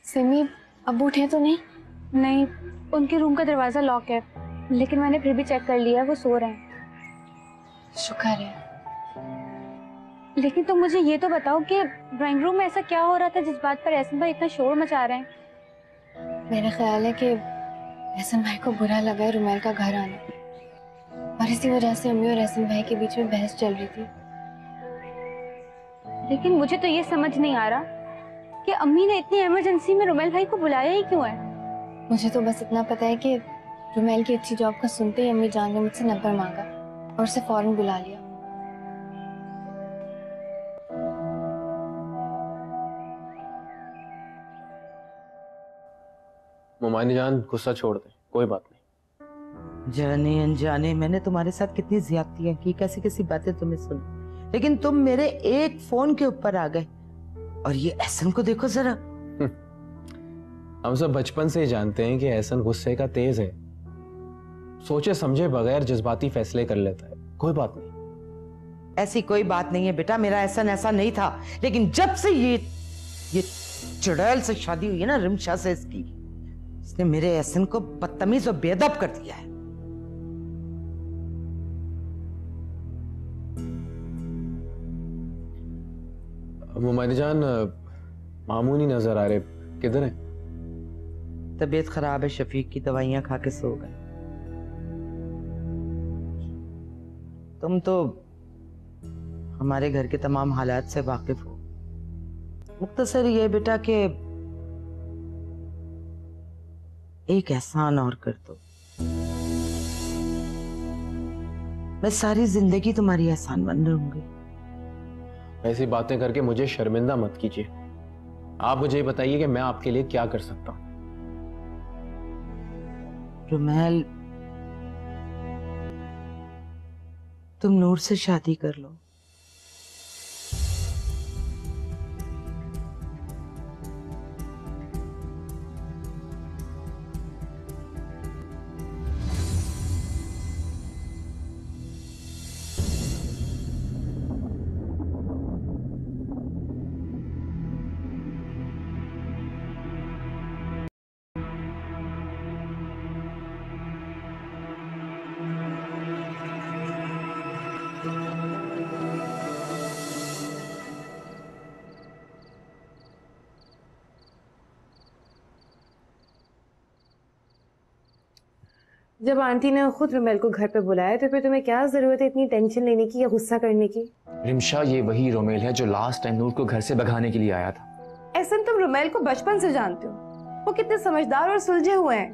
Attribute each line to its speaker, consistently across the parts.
Speaker 1: सिमी अब उठे तो नहीं?
Speaker 2: नहीं, उनके रूम का दरवाजा लॉक है, लेकिन मैंने फिर भी चेक कर लिया, वो सो रहे हैं।
Speaker 1: शुक्र है।
Speaker 2: लेकिन तुम मुझे ये तो बताओ कि ड्राइंग रूम में ऐसा क्या हो रहा था जिस बात पर एहसन भाई इतना शोर मचा रहे हैं?
Speaker 1: मेरा ख्याल है कि एहसन भाई को बुरा लगा है रुमैल का घर आना, और इसी वजह से अम्मी और एहसन भाई के बीच में बहस चल रही थी।
Speaker 2: लेकिन मुझे तो ये समझ नहीं आ रहा कि अम्मी ने इतनी इमरजेंसी में रुमैल भाई को बुलाया ही क्यों है।
Speaker 1: मुझे तो बस इतना पता है कि रुमैल की अच्छी जॉब का सुनते ही अम्मी जान ने मुझसे नंबर मांगा और उसे फौरन बुला लिया।
Speaker 3: मोमानी जान गुस्सा छोड़ दे, कोई बात नहीं।
Speaker 4: जाने अनजाने मैंने तुम्हारे साथ कितनी ज्यादतियां की, कैसी कैसी बातें तुम्हें सुनी, लेकिन तुम मेरे एक फोन के ऊपर आ गए। और ये एहसन को देखो जरा।
Speaker 3: हम सब बचपन से ही जानते हैं कि एहसन गुस्से का तेज है, सोचे समझे बगैर जज्बाती फैसले कर लेता है। कोई बात नहीं।
Speaker 4: ऐसी कोई बात नहीं है बेटा, मेरा एहसन ऐसा नहीं था। लेकिन जब से ये चुड़ैल से शादी हुई है ना, रिमशा से, इसने मेरे एहसन को बदतमीज और बेअदब कर दिया है।
Speaker 3: मोमानी जान मामूनी नजर आ रहे, किधर है?
Speaker 4: तबीयत खराब है, शफीक की दवाइयां खा के सो गए। तुम तो हमारे घर के तमाम हालात से वाकिफ हो। मुख्तसर ये बेटा कि एक एहसान और कर दो, मैं सारी जिंदगी तुम्हारी एहसानमंद रहूंगी।
Speaker 3: ऐसी बातें करके मुझे शर्मिंदा मत कीजिए। आप मुझे बताइए कि मैं आपके लिए क्या कर सकता हूं।
Speaker 4: रुमैल, तुम नूर से शादी कर लो।
Speaker 5: जब आंटी ने खुद रुमेल को घर पे बुलाया तो फिर तुम्हें क्या जरूरत है इतनी टेंशन लेने की या गुस्सा करने की?
Speaker 6: रिमशा, ये वही रोमेल है जो लास्ट टाइम नूर को घर से भगाने के लिए आया था।
Speaker 5: ऐसा तुम रुमेल को बचपन से जानते हो, वो कितने समझदार और सुलझे हुए हैं।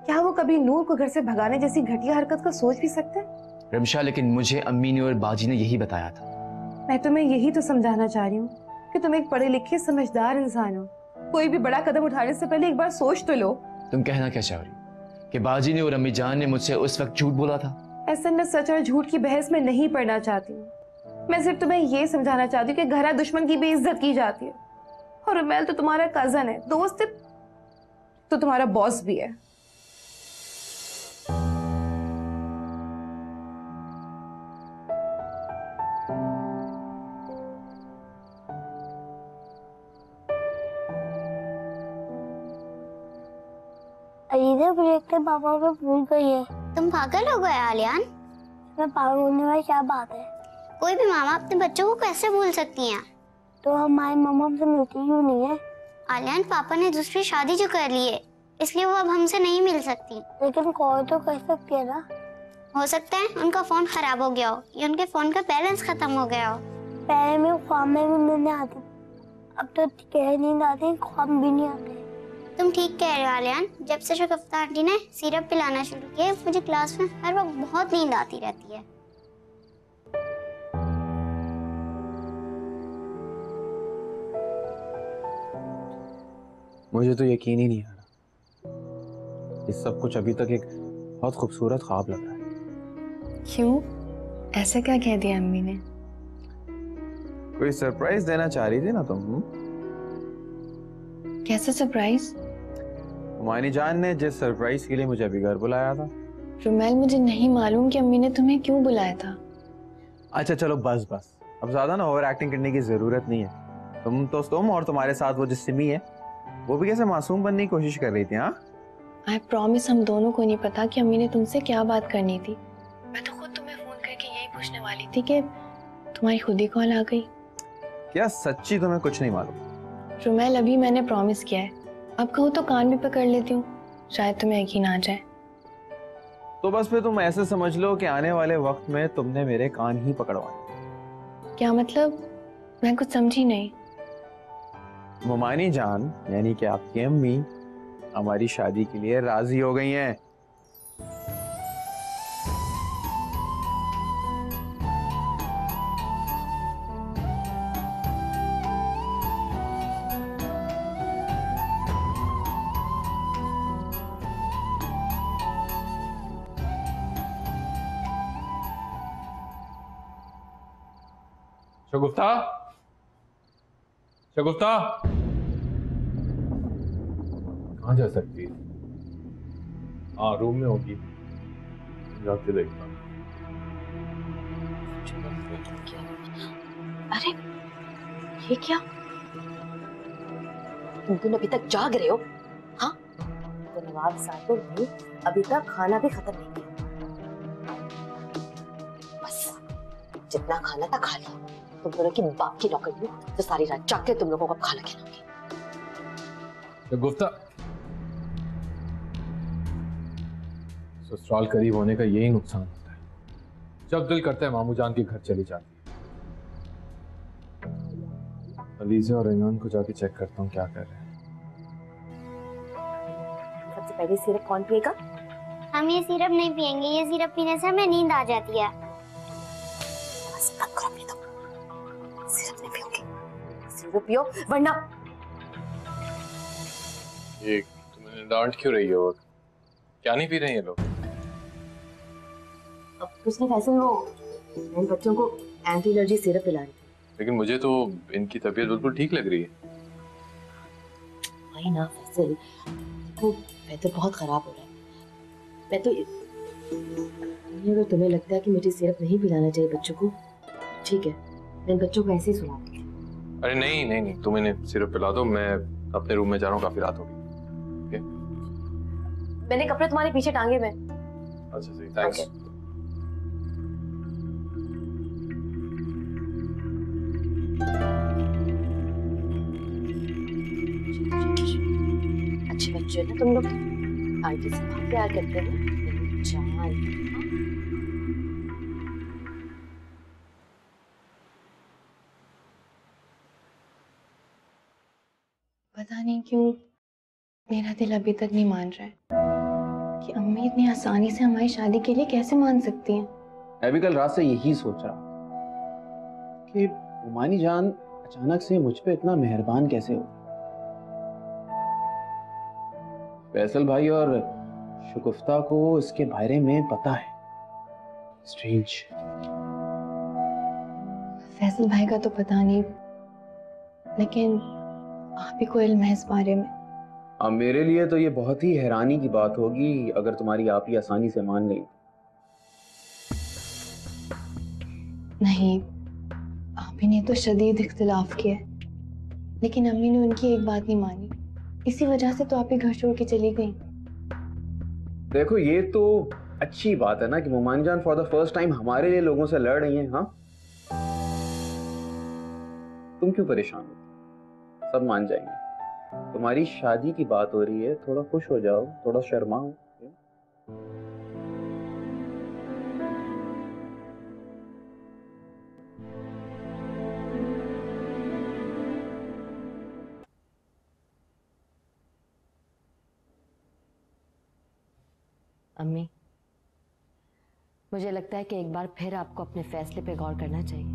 Speaker 5: क्या वो कभी नूर को घर से भगाने जैसी घटिया हरकत को सोच भी सकते हैं?
Speaker 6: रिमशा, लेकिन मुझे अम्मी ने और बाजी ने यही बताया था।
Speaker 5: मैं तुम्हें यही तो समझाना चाह रही हूँ कि तुम एक पढ़े लिखे समझदार इंसान हो। कोई भी बड़ा कदम उठाने से पहले एक बार सोच तो लो।
Speaker 6: तुम कहना क्या चाह रही हो कि बाजी ने और अम्मी जान ने मुझसे उस वक्त झूठ बोला था?
Speaker 5: ऐसा मैं सच और झूठ की बहस में नहीं पढ़ना चाहती हूँ। मैं सिर्फ तुम्हें ये समझाना चाहती हूँ कि घरा दुश्मन की भी इज्जत की जाती है। और रुमेल तो तुम्हारा कजन है, दोस्त है, तो तुम्हारा बॉस भी है।
Speaker 7: ब्रेक के पापा को भूल गई है।
Speaker 8: तुम पागल हो गए आलियान?
Speaker 7: मैं पागल होने वाली क्या बात है?
Speaker 8: कोई भी मामा अपने बच्चों को कैसे भूल सकती हैं?
Speaker 7: तो हमारी मम्मा हमसे मिलती क्यों नहीं है?
Speaker 8: आलियान, पापा ने दूसरी शादी जो कर ली है, इसलिए वो अब हमसे नहीं मिल सकती।
Speaker 7: लेकिन कॉल तो कर सकती है ना?
Speaker 8: हो सकता है उनका फोन खराब हो गया हो या उनके फोन का बैलेंस खत्म हो गया हो।
Speaker 7: पहले में ख्वाब में भी मिलने आती, अब तो कह नींद आती, ख्वाब भी नहीं आते।
Speaker 8: तुम ठीक कह रहे हो आलियान, जब से शगुफ्ता आंटी ने सिरप पिलाना शुरू किया, मुझे क्लास में हर वक्त बहुत नींद आती रहती है।
Speaker 3: मुझे तो यकीन ही नहीं आ रहा, ये सब कुछ अभी तक एक बहुत खूबसूरत ख्वाब लग रहा है।
Speaker 1: क्यों? ऐसा क्या कह दिया अम्मी ने?
Speaker 3: कोई सरप्राइज देना चाह रही थी ना तुम?
Speaker 1: कैसा सरप्राइज?
Speaker 3: हुमायूनी जान ने जिस सरप्राइज के लिए मुझे अभी घर बुलाया था।
Speaker 1: रुमैल, मुझे नहीं मालूम कि अम्मी ने तुम्हें क्यों बुलाया था।
Speaker 3: अच्छा चलो बस बस, अब ज्यादा ना ओवर एक्टिंग करने की जरूरत नहीं है। तुम और तुम्हारे साथ वो जो सिमी है,
Speaker 9: वो भी कैसे मासूम बनने की कोशिश कर रही थी? हाँ,
Speaker 1: आई प्रॉमिस हम दोनों को नहीं पता कि अम्मी ने तुमसे क्या बात करनी थी। मैं तो खुद तुम्हें फोन करके यही पूछने वाली थी कि तुम्हारी खुद ही कॉल आ गई।
Speaker 9: क्या सच्ची तुम्हें कुछ नहीं मालूम?
Speaker 1: रुमैल, अभी मैंने प्रॉमिस किया है, अब कहूँ तो कान भी पकड़ लेती हूँ, शायद तुम्हें यकीन आ जाए।
Speaker 9: तो बस फिर तुम ऐसे समझ लो कि आने वाले वक्त में तुमने मेरे कान ही पकड़वाए।
Speaker 1: क्या मतलब? मैं कुछ समझी नहीं।
Speaker 9: मोमानी जान यानी कि आपकी अम्मी हमारी शादी के लिए राजी हो गई हैं।
Speaker 3: शगुफ्ता, शगुफ्ता कहाँ जा सकती है? हाँ, रूम में होगी, जाके देखता हूँ।
Speaker 10: अरे ये क्या? तुम दोनों अभी तक जाग रहे हो? हाँ, तो नवाब साहब ने अभी तक खाना भी खत्म नहीं किया। बस जितना खाना था खा लिया। तुम दोनों की बाप की नौकरी हूँ तो सारी रात जाग के तुम लोगों को खाना खिलाऊंगी।
Speaker 3: गुफ्ता, ससुराल करीब होने का यही नुकसान होता है, जब दिल करता है मामू जान के घर चली जाती है। अलीज़ा और रेहान को जाके चेक करता हूँ क्या कर रहे हैं।
Speaker 10: सबसे पहले सिरप कौन पिएगा?
Speaker 8: हम ये सिरप नहीं पियेंगे, ये सिरप पीने से हमें नींद आ जाती है।
Speaker 10: बस बंद करो अपनी तो। सिरप नहीं पियोगे? सिरप पियो वरना।
Speaker 3: ये तुमने डांट क्यों रही हो? क्या नहीं पी रहे ये लोग?
Speaker 10: अब उसने फैसल वो इन बच्चों को एंटी एलर्जी सिरप पिला रही थी।
Speaker 3: लेकिन मुझे तो इनकी तबीयत बिल्कुल ठीक लग रही है।
Speaker 10: वही ना फैसल, वो वेदर बहुत खराब हो रहा है। मैं तो अगर तुम्हें लगता है कि मुझे सिरप नहीं पिलाना चाहिए बच्चों को, ठीक है, मैं इन बच्चों को ऐसे ही सुला दूंगी।
Speaker 3: अरे नहीं नहीं नहीं, तुम इन्हें सिरप पिला दो, मैं अपने रूम में जा रहा हूँ, काफी रात हो गई।
Speaker 10: मैंने कपड़े तुम्हारे पीछे टांगे में।
Speaker 3: अच्छा सही, थैंक्स।
Speaker 10: अच्छे बच्चे हो ना तुम लोग, आंटी से बहुत प्यार करते हो। जान
Speaker 1: पता नहीं क्यों मेरा दिल अभी तक नहीं मान रहा है कि अम्मी इतनी आसानी से हमारी शादी के लिए कैसे मान सकती हैं।
Speaker 3: मैं भी कल रात से यही सोच रहा कि उमानी जान अचानक से मुझ पे इतना मेहरबान कैसे हो। फैसल भाई और शगुफ्ता को इसके बारे में पता है। स्ट्रेंज।
Speaker 1: फैसल भाई का तो पता नहीं, लेकिन आप ही को इल्म है इस बारे में।
Speaker 3: अब मेरे लिए तो ये बहुत ही हैरानी की बात होगी अगर तुम्हारी आप ही आसानी से मान गई।
Speaker 1: नहीं, आप ही ने तो शदीद इख्तिलाफ किया है, लेकिन अम्मी ने उनकी एक बात नहीं मानी, इसी वजह से तो आप ही घर छोड़ के चली गई।
Speaker 3: देखो ये तो अच्छी बात है ना कि मोमान जान फॉर द फर्स्ट टाइम हमारे लिए लोगों से लड़ रही हैं। हाँ, तुम क्यों परेशान हो? सब मान जाएंगे। तुम्हारी शादी की बात हो रही है, थोड़ा खुश हो जाओ, थोड़ा शर्माओ।
Speaker 10: अम्मी, मुझे लगता है कि एक बार फिर आपको अपने फैसले पे गौर करना चाहिए।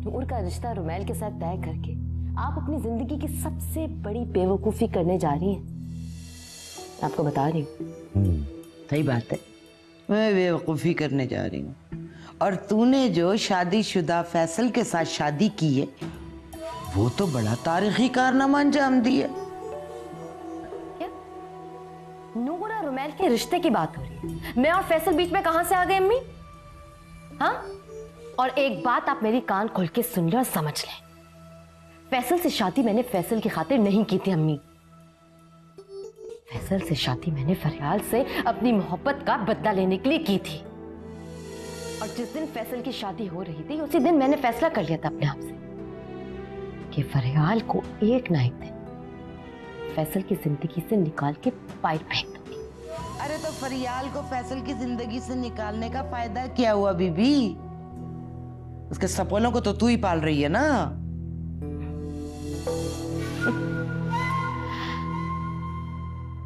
Speaker 10: नूर का रिश्ता रुमैल के साथ तय करके आप अपनी जिंदगी की सबसे बड़ी बेवकूफी करने जा रही हैं। मैं आपको बता रही हूँ।
Speaker 4: सही बात है, मैं बेवकूफ़ी करने जा रही हूँ। और तूने जो शादीशुदा फैसल के साथ शादी की है, वो तो बड़ा तारीखी कारनामा अंजाम दिया।
Speaker 10: नूर और रुमैल के रिश्ते की बात हो रही है, मैं और फैसल बीच में कहां से आ गए अम्मी? हाँ, और एक बात आप मेरी कान खोल के सुन लो और समझ लें, फैसल से शादी मैंने फैसल की खातिर नहीं की थी अम्मी। फैसल से शादी मैंने फरियाल से अपनी मोहब्बत का बदला लेने के लिए की थी। और जिस दिन फैसल की शादी हो रही थी उसी दिन मैंने फैसला कर लिया था अपने आप से कि फरियाल को एक ना एक दिन फैसल की जिंदगी से निकाल के बाहर फेंक दूंगी।
Speaker 4: अरे तो फरियाल को फैसल की जिंदगी से निकालने का फायदा क्या हुआ बीबी? उसके सपनों को तो तू ही पाल रही है ना।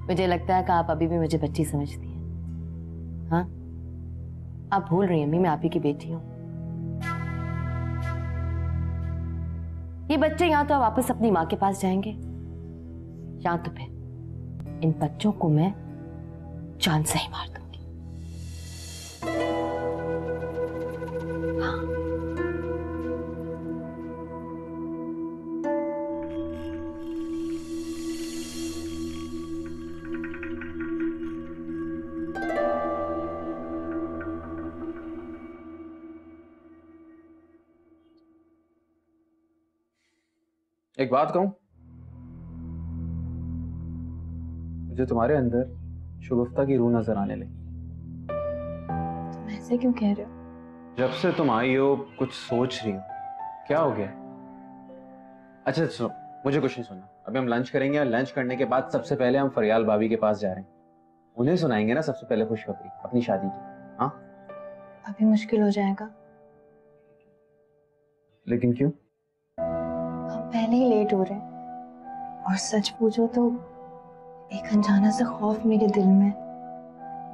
Speaker 10: मुझे लगता है कि आप अभी भी मुझे बच्ची समझती हैं। हाँ, आप भूल रही हैं अम्मी, मैं आप ही की बेटी हूं। ये बच्चे या तो वापस अपनी माँ के पास जाएंगे या तो फिर इन बच्चों को मैं जान से ही मार दूंगी। हाँ।
Speaker 9: एक बात कहूं, मुझे तुम्हारे अंदर शगुफ्ता की रूह नजर आने लगी।
Speaker 1: तुम ऐसे क्यों कह रहे हो?
Speaker 9: जब से तुम आई हो कुछ सोच रही हो। क्या हो गया? अच्छा सुनो, मुझे कुछ नहीं सुनना। अभी हम लंच करेंगे और लंच करने के बाद सबसे पहले हम फरियाल भाभी के पास जा रहे हैं। उन्हें सुनाएंगे ना सबसे पहले खुशखबरी अपनी शादी की। हाँ,
Speaker 1: अभी मुश्किल हो जाएगा।
Speaker 9: लेकिन क्यों?
Speaker 1: हम पहले ही लेट हो रहे हैं और सच पूछो तो एक अनजाना सा खौफ मेरे दिल में।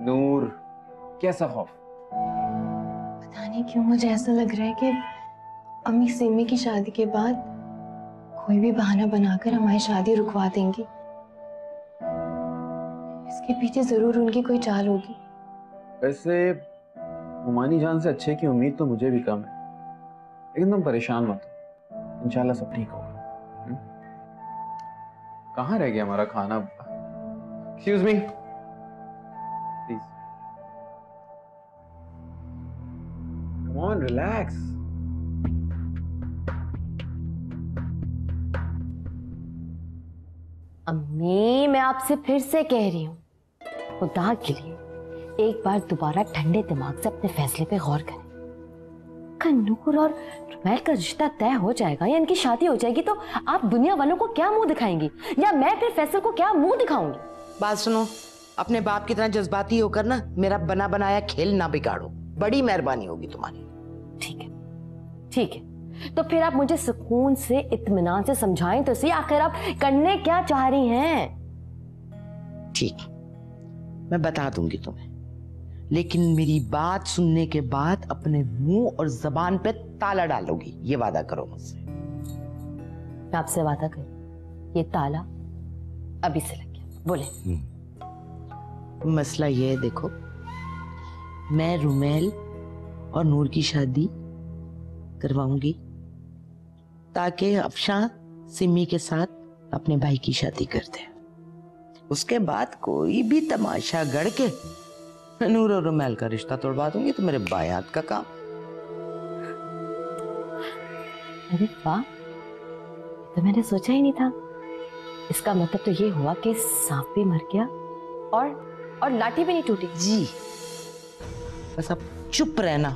Speaker 9: नूर, कैसा खौफ?
Speaker 1: पता नहीं क्यों मुझे ऐसा लग रहा है कि अम्मी सिमी की शादी के बाद कोई भी बहाना बनाकर हमारी शादी रुकवा देंगी। इसके पीछे जरूर उनकी कोई चाल होगी।
Speaker 9: वैसे हुमानी जान से अच्छे की उम्मीद तो मुझे भी कम है, लेकिन तुम परेशान मत हो, इंशाल्लाह सब ठीक होगा। कहाँ रह गया हमारा खाना? Excuse me please. Come on, relax.
Speaker 10: अम्मी, मैं आपसे फिर से कह रही हूँ, खुदा के लिए एक बार दोबारा ठंडे दिमाग से अपने फैसले पे गौर करें। नूर और रुमैल का रिश्ता तय हो जाएगा या इनकी शादी हो जाएगी तो आप दुनिया वालों को क्या मुंह दिखाएंगी या मैं फिर फैसल को क्या मुंह दिखाऊंगी?
Speaker 4: बात सुनो, अपने बाप की तरह जज्बाती होकर ना मेरा बना बनाया खेल ना बिगाड़ो, बड़ी मेहरबानी होगी तुम्हारी।
Speaker 10: ठीक है, ठीक है, तो फिर आप मुझे सुकून से इत्मीनान से समझाएं तो सही, आखिर आप करने क्या चाह रही हैं?
Speaker 4: ठीक, मैं बता दूंगी तुम्हें, लेकिन मेरी बात सुनने के बाद अपने मुंह और जबान पे ताला डालोगी, ये वादा करो मुझसे।
Speaker 10: मैं आपसे वादा करूं, ये ताला अभी से लग गया। बोले।
Speaker 4: मसला ये है, देखो, मैं रुमैल और नूर की शादी करवाऊंगी ताकि अफशा सिमी के साथ अपने भाई की शादी कर दे। उसके बाद कोई भी तमाशा गढ़ के नूर और रुमैल का रिश्ता तोड़वा दूंगी तो मेरे बायात का काम।
Speaker 10: अरे वाह, तो मैंने सोचा ही नहीं था। इसका मतलब तो ये हुआ कि सांप भी मर गया और लाठी भी नहीं टूटी।
Speaker 4: जी, बस अब चुप रहना,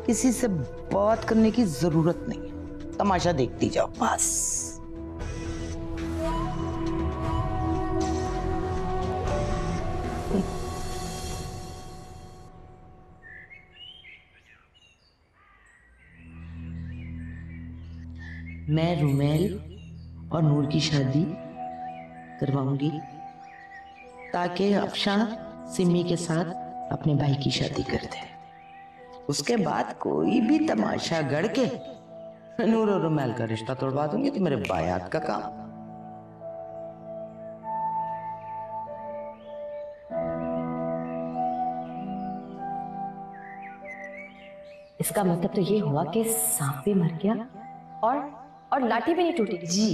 Speaker 4: किसी से बात करने की जरूरत नहीं है, तमाशा देखती जाओ बस। मैं रुमैल और नूर की शादी करवाऊंगी ताकि अफशा सिमी के साथ अपने भाई की शादी कर दे। उसके बाद कोई भी तमाशा गढ़ के नूर और रुमैल का रिश्ता तोड़वा दूंगी तो मेरे बायात का काम।
Speaker 10: इसका मतलब तो ये हुआ कि सांप भी मर गया और लाठी भी नहीं टूटी।
Speaker 4: जी,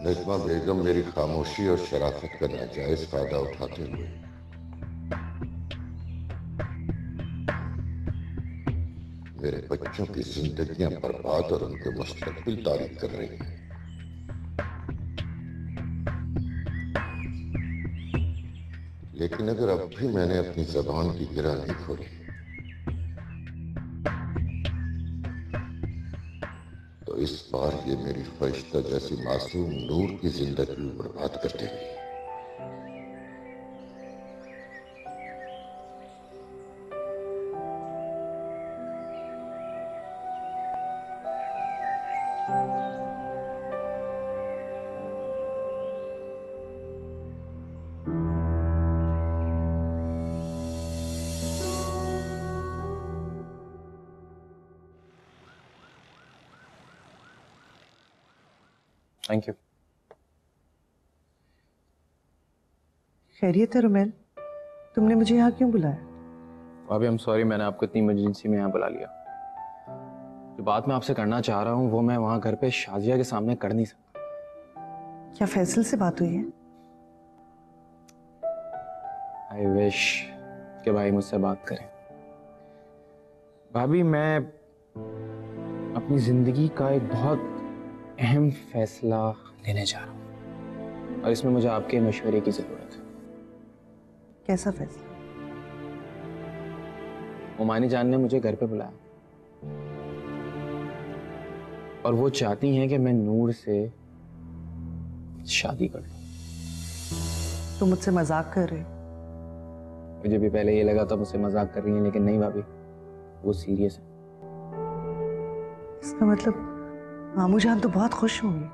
Speaker 11: नजमा बेगम मेरी खामोशी और शराफत का नाजायज फायदा उठाते हुए मेरे बच्चों की जिंदगियां बर्बाद और उनके मुस्तकबिल तारीख कर रही हैं। लेकिन अगर अब भी मैंने अपनी जबान की गिरा नहीं खोली तो इस बार ये मेरी फरिश्ता जैसी मासूम नूर की जिंदगी बर्बाद कर देगी।
Speaker 9: Thank you.
Speaker 12: खैरियत है रुमेल, तुमने मुझे यहाँ क्यों बुलाया?
Speaker 9: भाभी आई एम सॉरी, मैंने आपको इतनी इमरजेंसी में यहाँ बुला लिया। जो बात मैं आपसे करना चाह रहा हूँ वो मैं वहाँ घर पे शाजिया के सामने कर नहीं सकता।
Speaker 12: क्या फैसल से बात हुई है?
Speaker 9: आई विश कि भाई मुझसे बात करें। भाभी मैं अपनी जिंदगी का एक बहुत अहम फैसला लेने जा रहा हूँ और इसमें मुझे आपके मशवरे की जरूरत है।
Speaker 12: कैसा फैसला?
Speaker 9: ओमानी जान ने मुझे घर पे बुलाया और वो चाहती हैं कि मैं नूर से शादी कर लूं।
Speaker 12: तुम मुझसे मजाक कर रहे हो?
Speaker 9: मुझे भी पहले ये लगा था मुझसे मजाक कर रही हैं, लेकिन नहीं भाभी, वो सीरियस है।
Speaker 12: इसका मतलब मामू जान तो बहुत खुश होंगे।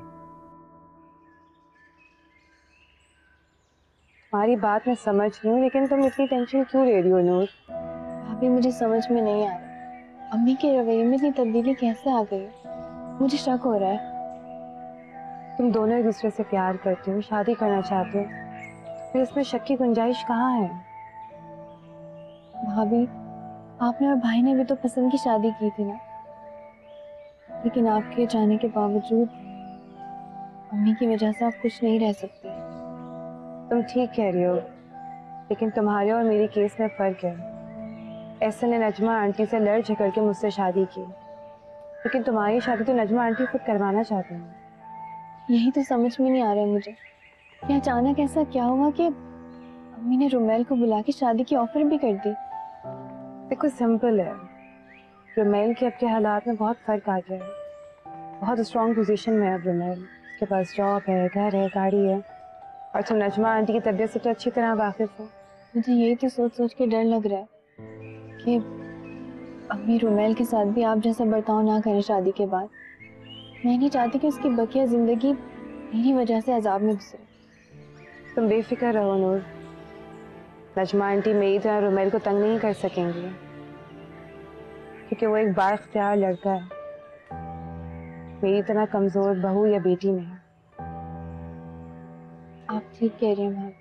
Speaker 5: तुम्हारी बात मैं समझ रही हूँ, लेकिन तुम इतनी टेंशन क्यों ले रही हो नूर?
Speaker 1: भाभी मुझे समझ में नहीं आ रहा, अम्मी के रवैये में इतनी तब्दीली कैसे आ गई? मुझे शक हो रहा है।
Speaker 5: तुम दोनों एक दूसरे से प्यार करते हो, शादी करना चाहते हो, फिर इसमें शक की गुंजाइश कहाँ है?
Speaker 1: भाभी आपने और भाई ने भी तो पसंद की शादी की थी ना, लेकिन आपके जाने के बावजूद अम्मी की वजह से आप खुश नहीं रह सकती।
Speaker 5: तुम ठीक कह रही हो, लेकिन तुम्हारे और मेरी केस में फर्क है। ऐसे ने नजमा आंटी से लड़ झगड़ के मुझसे शादी की, लेकिन तुम्हारी शादी तो नजमा आंटी खुद करवाना चाहती हैं।
Speaker 1: यही तो समझ में नहीं आ रहा है मुझे कि अचानक ऐसा क्या हुआ कि अम्मी ने रुमेल को बुला के शादी की ऑफर भी कर दी।
Speaker 5: देखो सिंपल है, रुमेल के अब के हालात में बहुत फर्क आ गया है। बहुत स्ट्रॉन्ग पोजीशन में है अब रुमेल, उसके पास जॉब है, घर है, गाड़ी है, और तुम नजमा आंटी की तबीयत से तो अच्छी तरह वाकिफ हो।
Speaker 1: मुझे यही तो सोच सोच के डर लग रहा है कि अम्मी रुमेल के साथ भी आप जैसा बर्ताव ना करें शादी के बाद। मैं नहीं चाहती कि उसकी बकिया जिंदगी मेरी वजह से अजाब में गुजरे।
Speaker 5: तुम बेफिक्र रहो नूर, नजमा आंटी मेरी तरह रुमेल को तंग नहीं कर सकेंगी, क्योंकि वो एक बाइख्तियार लड़का है, मेरी तरह कमजोर बहू या बेटी नहीं।
Speaker 1: आप ठीक कह रही हैं भाभी।